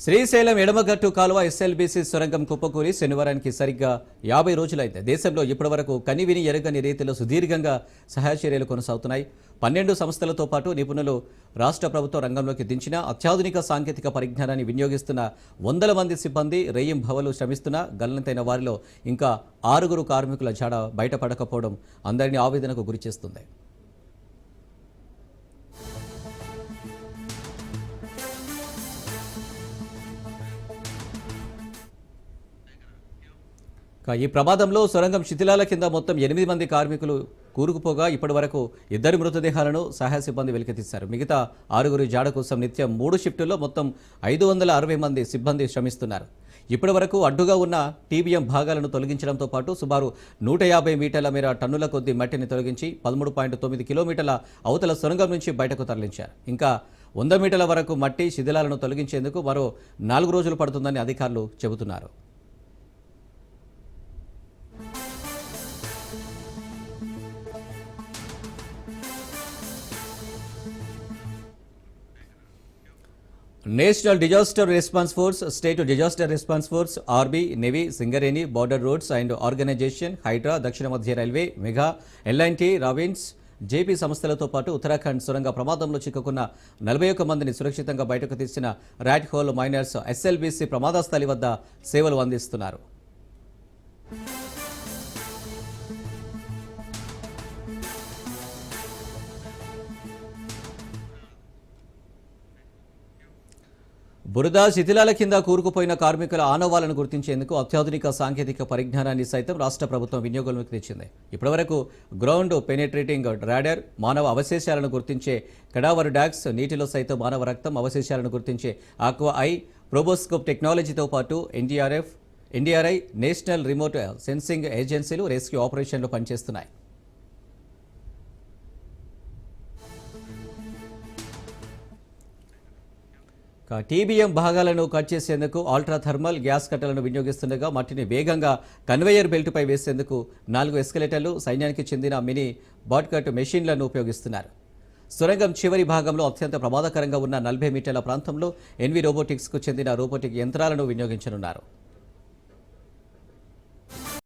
శ్రీశైలం ఎడమగట్టు కాలువ ఎస్ఎల్బీసీ సొరంగం కుప్పకూలి శనివారానికి సరిగ్గా 50 రోజులైంది. దేశంలో ఇప్పటివరకు కనివిని ఎరగని రీతిలో సుదీర్ఘంగా సహాయ చర్యలు కొనసాగుతున్నాయి. 12 సంస్థలతో పాటు నిపుణులు రాష్ట్ర ప్రభుత్వం రంగంలోకి దించిన అత్యాధునిక సాంకేతిక పరిజ్ఞానాన్ని వినియోగిస్తున్న వందల మంది సిబ్బంది రేయింబవలు శ్రమిస్తున్న గల్లంతైన వారిలో ఇంకా 6 కార్మికుల జాడ బయటపడకపోవడం అందరినీ ఆవేదనకు గురిచేస్తుంది. ఈ ప్రమాదంలో సొరంగం శిథిలాల కింద మొత్తం 8 మంది కార్మికులు కూరుకుపోగా ఇప్పటి వరకు 2 మృతదేహాలను సహాయ సిబ్బంది వెలికితీశారు. మిగతా 6 జాడ కోసం నిత్యం 3 షిఫ్టుల్లో మొత్తం 560 మంది సిబ్బంది శ్రమిస్తున్నారు. ఇప్పటి వరకు అడ్డుగా ఉన్న టీబీఎం భాగాలను తొలగించడంతో పాటు సుమారు 150 మీటర్ల మేర టన్నుల కొద్దీ మట్టిని తొలగించి 13.9 కిలోమీటర్ల అవతల సొరంగం నుంచి బయటకు తరలించారు. ఇంకా 100 మీటర్ల వరకు మట్టి శిథిలాలను తొలగించేందుకు మరో 4 రోజులు పడుతుందని అధికారులు చెబుతున్నారు. National disaster response force, state disaster response force, ఆర్బీ, navy, Singareni, border roads and organisation, HYDRAA, దక్షిణ మధ్య రైల్వే, మెగా, ఎల్ఐన్టీ, రావిన్స్, జేపీ సంస్థలతో పాటు ఉత్తరాఖండ్ సొరంగ ప్రమాదంలో చిక్కుకున్న 41 మందిని సురక్షితంగా బయటకు తీసిన ర్యాట్ హోల్ మైనర్స్ ఎస్ఎల్బీసీ ప్రమాద స్థలి వద్ద సేవలు అందిస్తున్నారు. బురద శిథిలాల కింద కూరుకుపోయిన కార్మికుల ఆనవాలను గుర్తించేందుకు అత్యాధునిక సాంకేతిక పరిజ్ఞానాన్ని సైతం రాష్ట్ర ప్రభుత్వం వినియోగంలోకి తెచ్చింది. ఇప్పటివరకు గ్రౌండ్ పెనిట్రేటింగ్ రాడార్, మానవ అవశేషాలను గుర్తించే కడావర్ డాగ్స్, నీటిలో సైతం మానవ రక్తం అవశేషాలను గుర్తించే ఆక్వా ఐ, ప్రోబోస్కోప్ టెక్నాలజీతో పాటు ఎన్డీఆర్ఐ, నేషనల్ రిమోట్ సెన్సింగ్ ఏజెన్సీలు రెస్క్యూ ఆపరేషన్లు పనిచేస్తున్నాయి. టీబీఎం భాగాలను కట్ చేసేందుకు అల్ట్రా థర్మల్ గ్యాస్ కట్టలను వినియోగిస్తుండగా మట్టిని వేగంగా కన్వేయర్ బెల్టుపై వేసేందుకు 4 ఎస్కలేటర్లు, సైన్యానికి చెందిన మినీ బాట్కట్ మెషిన్లను ఉపయోగిస్తున్నారు. సొరంగం చివరి భాగంలో అత్యంత ప్రమాదకరంగా ఉన్న 40 మీటర్ల ప్రాంతంలో ఎన్వి రోబోటిక్స్కు చెందిన రోబోటిక్ యంత్రాలను వినియోగించనున్నారు.